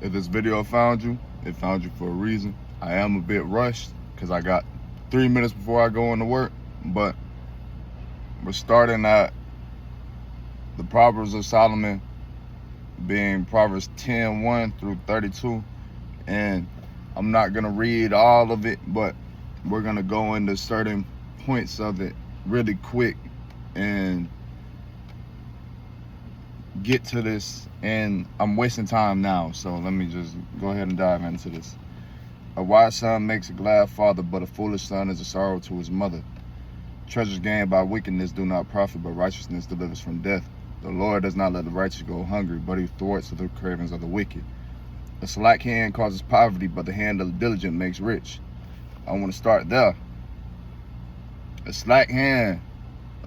If this video found you, it found you for a reason. I am a bit rushed because I got 3 minutes before I go into work, but we're starting at the Proverbs of Solomon, being Proverbs 10:1 through 32. And I'm not going to read all of it, but we're going to go into certain points of it really quick and get to this. And I'm wasting time now, so let me just go ahead and dive into this. A wise son makes a glad father, but a foolish son is a sorrow to his mother. Treasures gained by wickedness do not profit, but righteousness delivers from death. The Lord does not let the righteous go hungry, but he thwarts the cravings of the wicked. A slack hand causes poverty, but the hand of the diligent makes rich. I want to start there. A slack hand,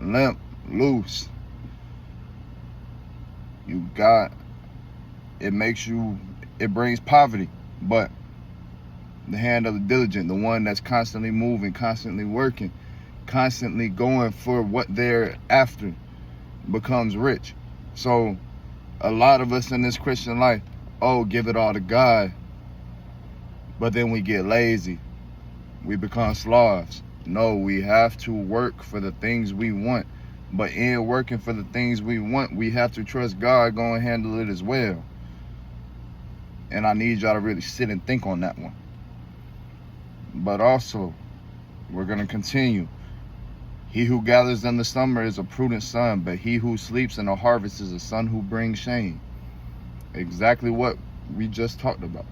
limp, loose. It brings poverty, but the hand of the diligent, the one that's constantly moving, constantly working, constantly going for what they're after, becomes rich. So a lot of us in this Christian life, give it all to God, but then we get lazy. We become slaves. No, we have to work for the things we want, but in working for the things we want, we have to trust God going to handle it as well. And I need y'all to really sit and think on that one. But also, we're going to continue. He who gathers in the summer is a prudent son, but he who sleeps in the harvest is a son who brings shame. Exactly what we just talked about.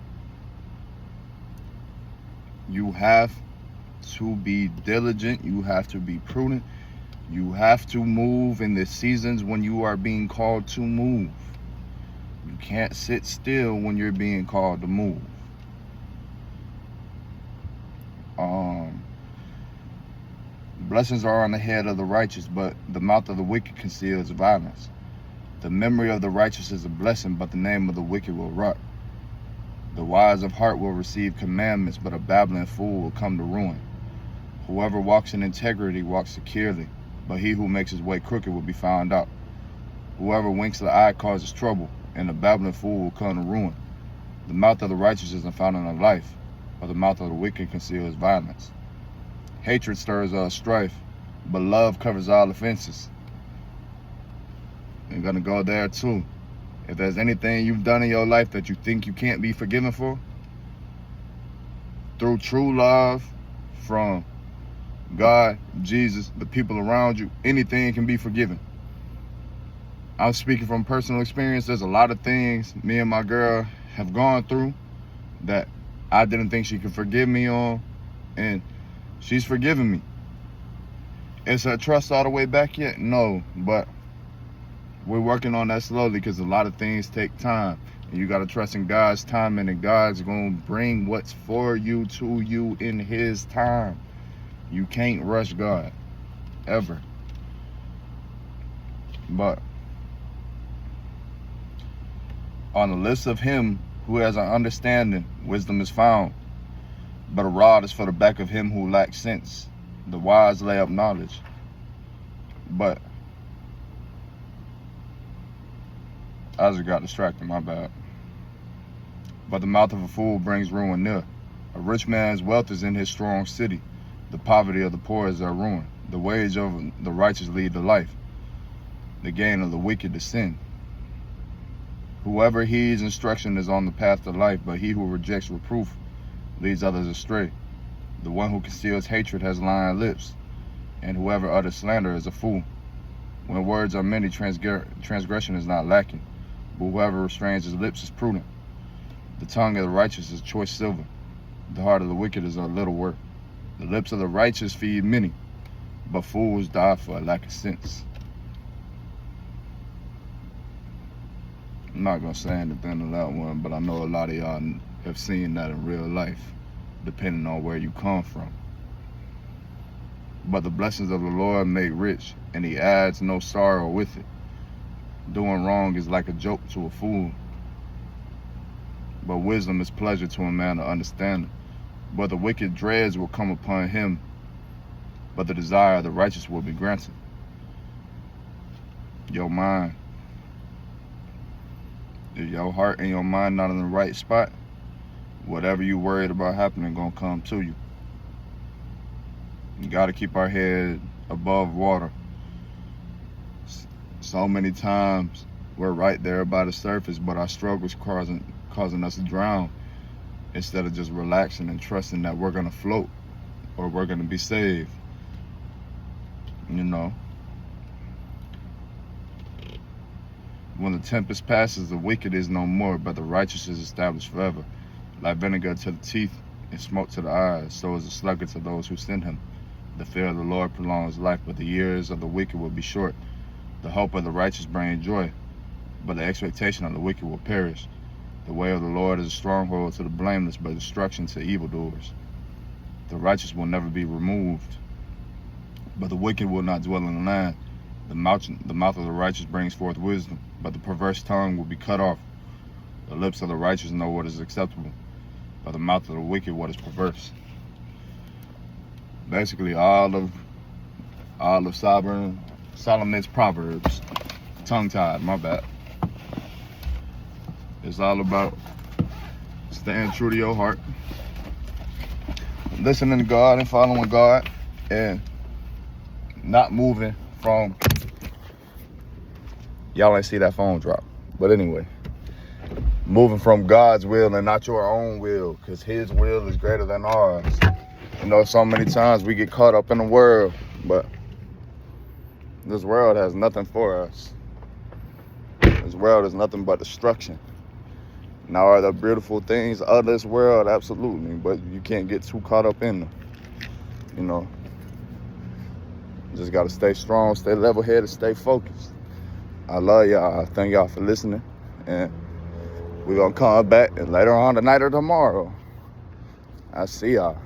You have to be diligent. You have to be prudent. You have to move in the seasons when you are being called to move. You can't sit still when you're being called to move. Blessings are on the head of the righteous, but the mouth of the wicked conceals violence. The memory of the righteous is a blessing, but the name of the wicked will rot. The wise of heart will receive commandments, but a babbling fool will come to ruin. Whoever walks in integrity walks securely, but he who makes his way crooked will be found out. Whoever winks the eye causes trouble, and a babbling fool will come to ruin. The mouth of the righteous is a fountain of life, but the mouth of the wicked conceals violence. Hatred stirs up strife, but love covers all offenses. You're going to go there too. If there's anything you've done in your life that you think you can't be forgiven for, through true love from God, Jesus, the people around you, anything can be forgiven. I'm speaking from personal experience. There's a lot of things me and my girl have gone through that I didn't think she could forgive me on, and she's forgiven me. Is her trust all the way back yet? No, but we're working on that slowly because a lot of things take time. And you got to trust in God's timing, and God's going to bring what's for you to you in his time. You can't rush God, ever. But on the lips of him who has an understanding, wisdom is found. But a rod is for the back of him who lacks sense. The wise lay up knowledge. But I just got distracted, my bad. But the mouth of a fool brings ruin near. A rich man's wealth is in his strong city. The poverty of the poor is their ruin. The wage of the righteous lead to life. The gain of the wicked to sin. Whoever heeds instruction is on the path to life, but he who rejects reproof leads others astray. The one who conceals hatred has lying lips, and whoever utters slander is a fool. When words are many, transgression is not lacking, but whoever restrains his lips is prudent. The tongue of the righteous is choice silver. The heart of the wicked is a little worth. The lips of the righteous feed many, but fools die for a lack of sense. I'm not going to say anything to that one, but I know a lot of y'all have seen that in real life, depending on where you come from. But the blessings of the Lord make rich, and he adds no sorrow with it. Doing wrong is like a joke to a fool, but wisdom is pleasure to a man of understanding. But the wicked dreads will come upon him, but the desire of the righteous will be granted. Your mind. If your heart and your mind not in the right spot, whatever you worried about happening gonna come to you. You gotta keep our head above water. So many times we're right there by the surface, but our struggles causing us to drown instead of just relaxing and trusting that we're gonna float or we're gonna be saved. You know, when the tempest passes, the wicked is no more, but the righteous is established forever. Like vinegar to the teeth and smoke to the eyes, so is the sluggard to those who send him. The fear of the Lord prolongs life, but the years of the wicked will be short. The hope of the righteous brings joy, but the expectation of the wicked will perish. The way of the Lord is a stronghold to the blameless, but destruction to evildoers. The righteous will never be removed, but the wicked will not dwell in the land. The mouth of the righteous brings forth wisdom, but the perverse tongue will be cut off. The lips of the righteous know what is acceptable, but the mouth of the wicked what is perverse. Basically, all of Solomon's Proverbs, tongue-tied, my bad. It's all about staying true to your heart, listening to God and following God, and not moving from, y'all ain't see that phone drop, but anyway, moving from God's will and not your own will, because his will is greater than ours. You know, so many times we get caught up in the world, but this world has nothing for us. This world is nothing but destruction. Now, are there beautiful things of this world? Absolutely, but you can't get too caught up in them. You know, just got to stay strong, stay level-headed, stay focused. I love y'all. I thank y'all for listening, and we're going to come back later on tonight or tomorrow. I see y'all.